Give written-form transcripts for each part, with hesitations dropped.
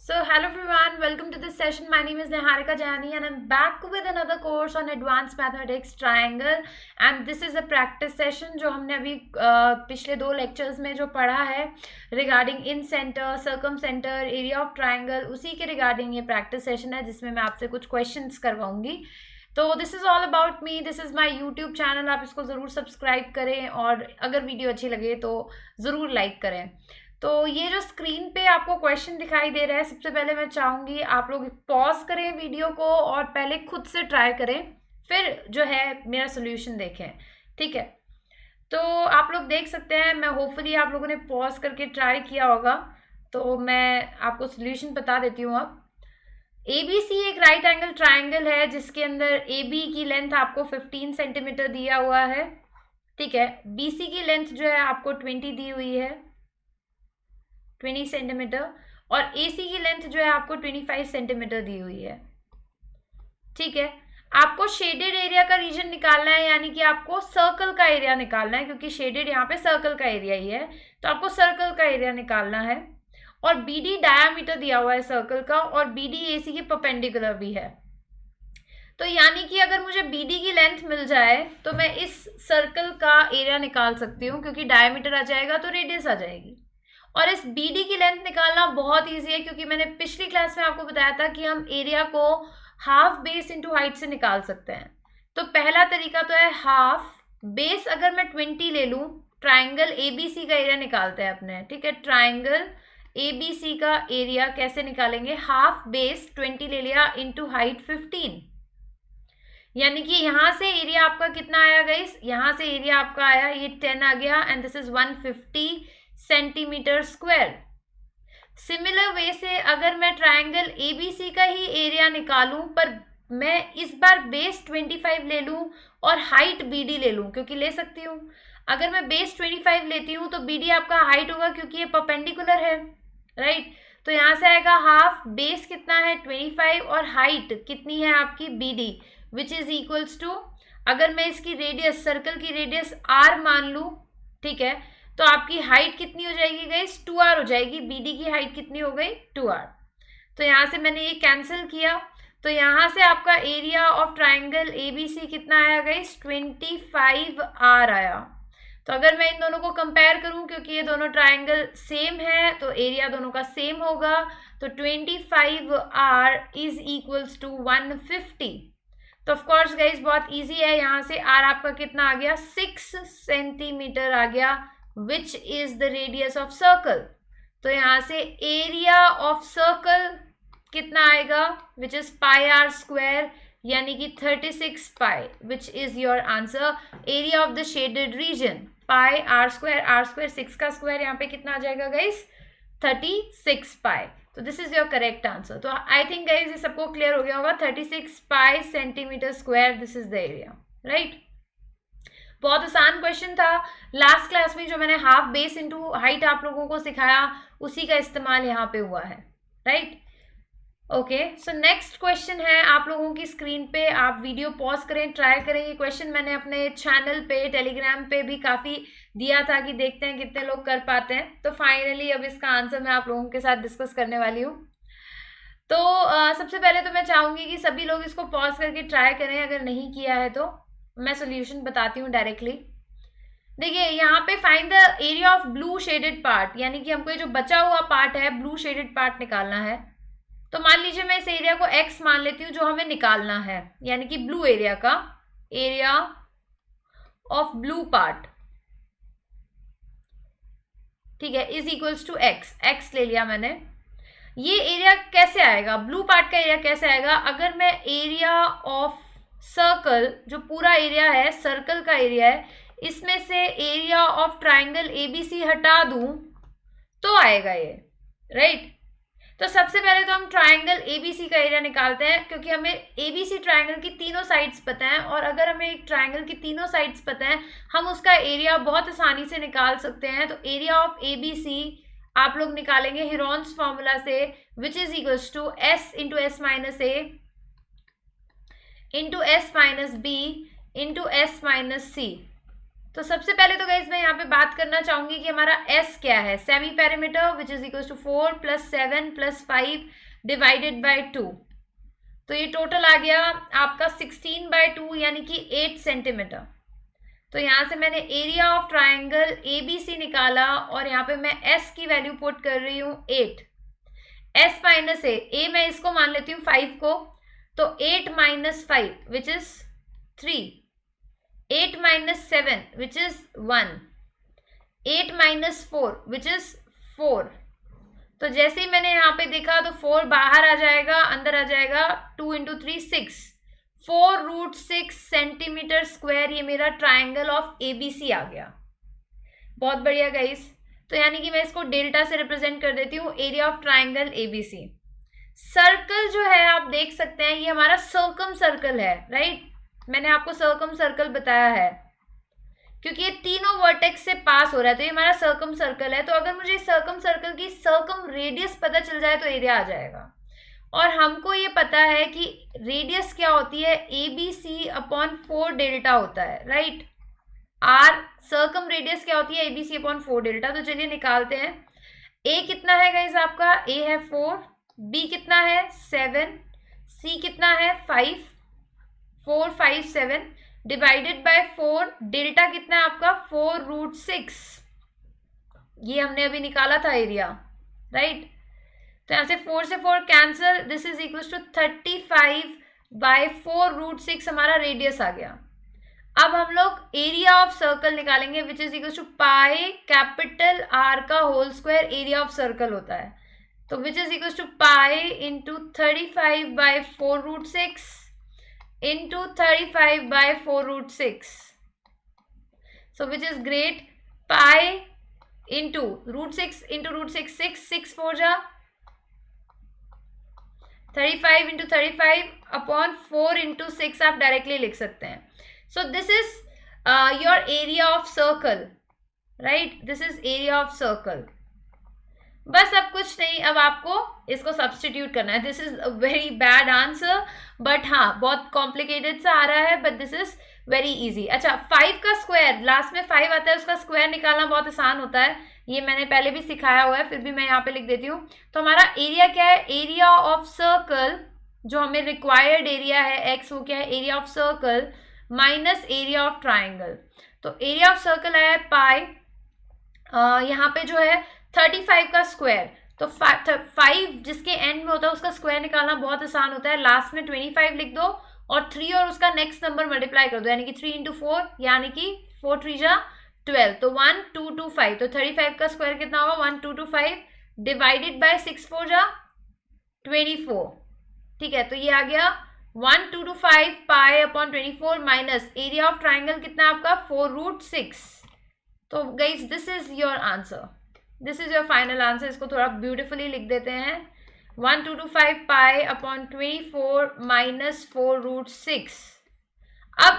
So, hello everyone, welcome to this session. My name is Niharika Jani and I'm back with another course on Advanced Mathematics Triangle and this is a practice session जो हमने अभी पिछले 2 lectures में जो पढ़ा है regarding in center, circumcenter, area of triangle, उसी के regarding ये practice session है जिसमें मैं आपसे कुछ questions करवाऊंगी. तो this is all about me, this is my YouTube channel. आप इसको ज़रूर सब्सक्राइब करें और अगर वीडियो अच्छी लगे तो ज़रूर लाइक करें. तो ये जो स्क्रीन पे आपको क्वेश्चन दिखाई दे रहा है, सबसे पहले मैं चाहूँगी आप लोग पॉज करें वीडियो को और पहले खुद से ट्राई करें, फिर जो है मेरा सोल्यूशन देखें. ठीक है, तो आप लोग देख सकते हैं. मैं होपफुली आप लोगों ने पॉज करके ट्राई किया होगा, तो मैं आपको सोल्यूशन बता देती हूँ. अब ABC एक राइट एंगल ट्राइंगल है जिसके अंदर AB की लेंथ आपको 15 सेंटीमीटर दिया हुआ है. ठीक है, BC की लेंथ जो है आपको 20 दी हुई है, 20 सेंटीमीटर, और AC की लेंथ जो है आपको 25 सेंटीमीटर दी हुई है. ठीक है, आपको शेडेड एरिया का रीजन निकालना है, यानी कि आपको सर्कल का एरिया निकालना है, क्योंकि शेडेड यहाँ पे सर्कल का एरिया ही है, तो आपको सर्कल का एरिया निकालना है. और BD डायामीटर दिया हुआ है सर्कल का, और BD AC के परपेंडिकुलर भी है. तो यानी कि अगर मुझे BD की लेंथ मिल जाए तो मैं इस सर्कल का एरिया निकाल सकती हूँ, क्योंकि डायामीटर आ जाएगा तो रेडियस आ जाएगी. और इस BD की लेंथ निकालना बहुत ईजी है, क्योंकि मैंने पिछली क्लास में आपको बताया था कि हम एरिया को हाफ बेस इंटू हाइट से निकाल सकते हैं. तो पहला तरीका तो है हाफ बेस. अगर मैं 20 ले लूँ, ट्राइंगल ABC का एरिया निकालते हैं अपने. ठीक है, ट्राइंगल ABC का एरिया कैसे निकालेंगे? हाफ बेस 20 ले लिया इंटू हाइट 15, यानी कि यहाँ से एरिया आपका कितना आया गाइस? यहाँ से एरिया आपका आया, ये 10 आ गया, and this is 150 centimetre square. Similar way से अगर मैं ट्राइंगल ABC का ही एरिया निकालूं, पर मैं इस बार बेस 25 ले लूं और हाइट BD ले लूं, क्योंकि ले सकती हूं. अगर मैं बेस 25 लेती हूं तो BD आपका हाइट होगा, क्योंकि ये परपेंडिकुलर है, राइट. तो यहाँ से आएगा हाफ बेस कितना है 25 और हाइट कितनी है आपकी BD, which is equals to, अगर मैं इसकी रेडियस, सर्कल की रेडियस R मान लूँ, ठीक है, तो आपकी हाइट कितनी हो जाएगी गाइस? 2R हो जाएगी. BD की हाइट कितनी हो गई? 2R. तो यहाँ से मैंने ये कैंसिल किया, तो यहाँ से आपका एरिया ऑफ ट्राइंगल ABC कितना आया गाइस? 25R आया. तो अगर मैं इन दोनों को कंपेयर करूँ, क्योंकि ये दोनों ट्राइंगल सेम है, तो एरिया दोनों का सेम होगा. तो 25R इज इक्वल्स टू 150. तो ऑफकोर्स गाइस बहुत ईजी है. यहाँ से R आपका कितना आ गया? 6 सेंटीमीटर आ गया, which is the radius of circle. तो यहाँ से एरिया ऑफ सर्कल कितना आएगा? Which is pi R square, यानी कि 36 पाई, which is your answer. Area of the shaded region pi R square 6 का स्क्वायर, यहाँ पे कितना आ जाएगा गाइस? 36 पाई. तो this is your correct answer. तो आई थिंक गाइस ये सबको क्लियर हो गया होगा. 36 पाई centimetre square, this is the area, right. बहुत आसान क्वेश्चन था. लास्ट क्लास में जो मैंने हाफ बेस इंटू हाइट आप लोगों को सिखाया, उसी का इस्तेमाल यहाँ पे हुआ है, right. Okay, so next question है आप लोगों की स्क्रीन पे. आप वीडियो पॉज करें, ट्राई करें. ये क्वेश्चन मैंने अपने चैनल पे, टेलीग्राम पे भी काफ़ी दिया था कि देखते हैं कितने लोग कर पाते हैं. तो फाइनली अब इसका आंसर मैं आप लोगों के साथ डिस्कस करने वाली हूँ. तो सबसे पहले तो मैं चाहूँगी कि सभी लोग इसको पॉज करके ट्राई करें. अगर नहीं किया है तो मैं सोल्यूशन बताती हूँ डायरेक्टली. देखिए, यहाँ पे find the area of blue shaded part, यानी कि हमको ये जो बचा हुआ पार्ट है, ब्लू शेडेड पार्ट निकालना है. तो मान लीजिए मैं इस एरिया को x मान लेती हूँ, जो हमें निकालना है, यानी कि ब्लू एरिया का एरिया ऑफ ब्लू पार्ट, ठीक है, इज इक्वल्स टू x ले लिया मैंने. ये एरिया कैसे आएगा? ब्लू पार्ट का एरिया कैसे आएगा? अगर मैं एरिया ऑफ सर्कल, जो पूरा एरिया है, सर्कल का एरिया है, इसमें से एरिया ऑफ ट्राइंगल ABC हटा दूं तो आएगा ये, राइट. तो सबसे पहले तो हम ट्राइंगल ABC का एरिया निकालते हैं, क्योंकि हमें ABC ट्राइंगल की तीनों साइड्स पता हैं, और अगर हमें एक ट्राइंगल की तीनों साइड्स पता हैं, हम उसका एरिया बहुत आसानी से निकाल सकते हैं. तो एरिया ऑफ ABC आप लोग निकालेंगे हेरोन्स फॉर्मूला से, which is equals to S into S minus A into S minus B into S minus C. तो सबसे पहले तो गाइज मैं यहाँ पे बात करना चाहूंगी कि हमारा एस क्या है, semi perimeter which is equal to 4 + 7 + 5 divided by 2। तो ये टोटल आ गया आपका 16/2 यानी कि 8 सेंटीमीटर। तो यहाँ से मैंने एरिया ऑफ ट्राइंगल ABC निकाला और यहाँ पे मैं एस की वैल्यू पुट कर रही हूँ 8। एस माइनस ए मैं इसको मान लेती हूँ 5 को, तो 8 - 5 which is 3, 8 - 7 which is 1, 8 - 4 which is 4। तो जैसे ही मैंने यहाँ पे देखा तो 4 बाहर आ जाएगा, अंदर आ जाएगा, 2 × 3 6, 4√6 सेंटीमीटर स्क्वायर ये मेरा ट्राइंगल ऑफ ABC आ गया। बहुत बढ़िया गाइस। तो यानी कि मैं इसको डेल्टा से रिप्रेजेंट कर देती हूँ, area of triangle ABC। Circle जो है आप देख सकते हैं ये हमारा सर्कम सर्कल है, राइट। मैंने आपको सर्कम सर्कल बताया है क्योंकि ये तीनों वर्टेक्स से पास हो रहा है, तो ये हमारा सर्कम सर्कल है। तो अगर मुझे सर्कम सर्कल की सर्कम रेडियस पता चल जाए तो एरिया आ जाएगा। और हमको ये पता है कि रेडियस क्या होती है, ABC/4 डेल्टा होता है, राइट। आर सर्कम रेडियस क्या होती है, ABC/4 डेल्टा। तो चलिए निकालते हैं। ए कितना है गाइस आपका, ए है 4, बी कितना है 7, सी कितना है 5, 4 5 7 डिवाइडेड बाय 4, डेल्टा कितना है आपका 4√6। ये हमने अभी निकाला था एरिया, राइट। तो यहाँ से 4 से 4 cancel, this is equal to 35/4√6 हमारा रेडियस आ गया। अब हम लोग एरिया ऑफ सर्कल निकालेंगे which is equal to pi capital R का whole square area of circle होता है। तो which is equal to pi into 35/4√6 into 35/4√6. So which is great, pi into √6 into √6 6, 6 4 जा 35 into 35/4 into 6 आप directly लिख सकते हैं। So this is your area of circle, right? This is area of circle. बस अब कुछ नहीं, अब आपको इसको सब्सटीट्यूट करना है। This is a very bad answer, but हाँ बहुत कॉम्प्लिकेटेड सा आ रहा है, but this is very easy. अच्छा, 5 का स्क्वायर, लास्ट में 5 आता है, उसका स्क्वायर निकालना बहुत आसान होता है। ये मैंने पहले भी सिखाया हुआ है, फिर भी मैं यहाँ पे लिख देती हूँ। तो हमारा एरिया क्या है, एरिया ऑफ सर्कल, जो हमें रिक्वायर्ड एरिया है एक्स, वो क्या है, area of circle minus area of triangle. तो एरिया ऑफ सर्कल है पाई, यहाँ पे जो है 35 का स्क्वायर, तो 5 जिसके एंड में होता है उसका स्क्वायर निकालना बहुत आसान होता है। लास्ट में 25 लिख दो और 3 और उसका नेक्स्ट नंबर मल्टीप्लाई कर दो, यानी कि 3 × 4 यानी कि 4 3 जा 12, तो 1 2 2 5। तो 35 का स्क्वायर कितना होगा, 1 2 2 5 डिवाइडेड बाय 6 4 जा 24। ठीक है, तो ये आ गया 1 2 2 5 पाई/24 माइनस एरिया ऑफ ट्राइंगल कितना आपका 4√6। तो guys this is your answer, this is your final answer. इसको थोड़ा ब्यूटिफुली लिख देते हैं, 1 2 2 5 पाई/24 माइनस 4√6। अब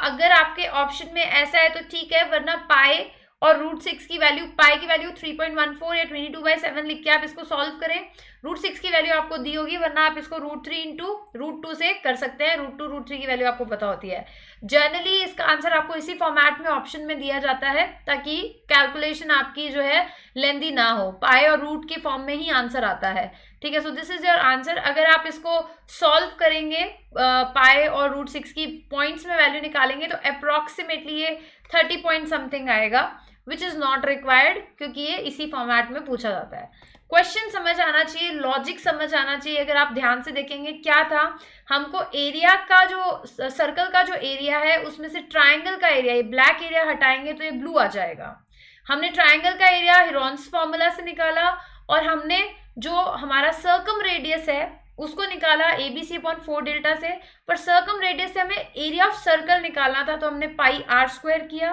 अगर आपके ऑप्शन में ऐसा है तो ठीक है, वरना पाई और √6 की वैल्यू, पाई की वैल्यू 3.14 या 22/7 लिख के आप इसको सॉल्व करें। √6 की वैल्यू आपको दी होगी, वरना आप इसको √3 × √2 से कर सकते हैं। √2 √3 की वैल्यू आपको पता होती है। जनरली इसका आंसर आपको इसी फॉर्मेट में ऑप्शन में दिया जाता है ताकि कैलकुलेशन आपकी जो है लेंदी ना हो, पाई और रूट के फॉर्म में ही आंसर आता है। ठीक है, so this is your answer. अगर आप इसको सॉल्व करेंगे, पाई और √6 की पॉइंट्स में वैल्यू निकालेंगे, तो अप्रॉक्सीमेटली ये 30 पॉइंट समथिंग आएगा, विच इज नॉट रिक्वायर्ड, क्योंकि ये इसी फॉर्मेट में पूछा जाता है। क्वेश्चन समझ आना चाहिए, लॉजिक समझ आना चाहिए। अगर आप ध्यान से देखेंगे क्या था, हमको एरिया का जो सर्कल का जो एरिया है उसमें से ट्राइंगल का एरिया, ये ब्लैक एरिया हटाएंगे तो ये ब्लू आ जाएगा। हमने ट्राइंगल का एरिया हिरोन्स फॉर्मूला से निकाला और हमने जो हमारा सर्कम रेडियस है उसको निकाला ABC/4 डेल्टा से, पर सर्कम रेडियस से हमें एरिया ऑफ सर्कल निकालना था, तो हमने πr² किया।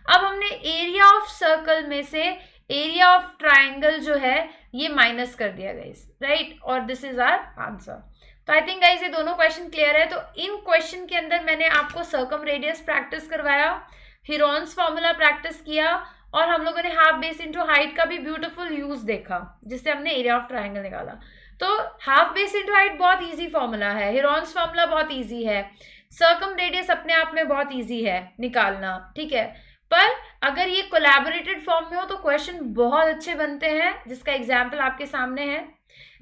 अब हमने एरिया ऑफ सर्कल में से एरिया ऑफ ट्राइंगल जो है ये माइनस कर दिया गाइस, राइट, और दिस इज आवर आंसर। तो आई थिंक गाइस ये दोनों क्वेश्चन क्लियर है। तो इन क्वेश्चन के अंदर मैंने आपको सर्कम रेडियस प्रैक्टिस करवाया, हिरोन्स फॉर्मूला प्रैक्टिस किया, और हम लोगों ने हाफ बेस इंटू हाइट का भी ब्यूटीफुल यूज देखा, जिससे हमने एरिया ऑफ ट्राइंगल निकाला। तो हाफ बेस इंटू हाइट बहुत ईजी फॉर्मूला है, हिरोन्स फॉर्मूला बहुत ईजी है, सर्कम रेडियस अपने आप में बहुत ईजी है निकालना, ठीक है। पर अगर ये कोलैबोरेटेड फॉर्म में हो तो क्वेश्चन बहुत अच्छे बनते हैं, जिसका एग्जाम्पल आपके सामने है।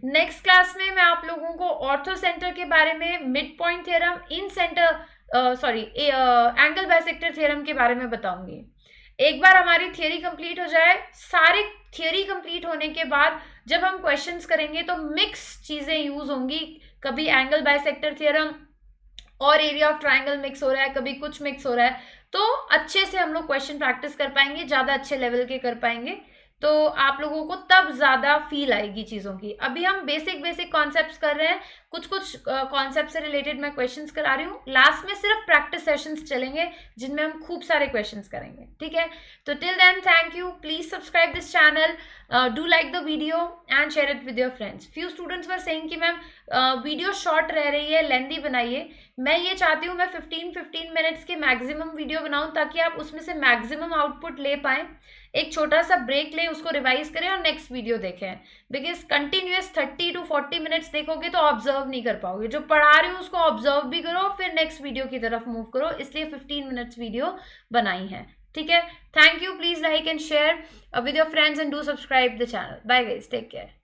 नेक्स्ट क्लास में मैं आप लोगों को ऑर्थो सेंटर के बारे में, मिड पॉइंट थ्योरम, इन सेंटर एंगल बाइसेक्टर थ्योरम के बारे में बताऊंगी। एक बार हमारी थियरी कंप्लीट हो जाए, सारे थियरी कंप्लीट होने के बाद जब हम क्वेश्चंस करेंगे तो मिक्स चीज़ें यूज होंगी। कभी एंगल बाइसेक्टर थ्योरम और एरिया ऑफ ट्राइंगल मिक्स हो रहा है, कभी कुछ मिक्स हो रहा है, तो अच्छे से हम लोग क्वेश्चन प्रैक्टिस कर पाएंगे, ज़्यादा अच्छे लेवल के कर पाएंगे, तो आप लोगों को तब ज़्यादा फील आएगी चीज़ों की। अभी हम बेसिक कॉन्सेप्ट्स कर रहे हैं, कुछ कॉन्सेप्ट से रिलेटेड मैं क्वेश्चंस करा रही हूँ। लास्ट में सिर्फ प्रैक्टिस सेशंस चलेंगे जिनमें हम खूब सारे क्वेश्चंस करेंगे, ठीक है। तो till then thank you, please subscribe this channel, do like the video and share it with your friends. Few students were saying कि मैम वीडियो शॉर्ट रह रही है, लेंदी बनाइए। मैं ये चाहती हूँ मैं 15 मिनट्स के मैक्सिमम वीडियो बनाऊँ ताकि आप उसमें से मैक्सिमम आउटपुट ले पाएँ। एक छोटा सा ब्रेक लें, उसको रिवाइज करें और नेक्स्ट वीडियो देखें, बिकॉज कंटिन्यूअस 30 to 40 मिनट्स देखोगे तो ऑब्जर्व नहीं कर पाओगे। जो पढ़ा रही हूँ उसको ऑब्जर्व भी करो, फिर नेक्स्ट वीडियो की तरफ मूव करो, इसलिए 15 मिनट्स वीडियो बनाई है, ठीक है। Thank you, please like and share with your friends and do subscribe the channel. Bye guys, take care.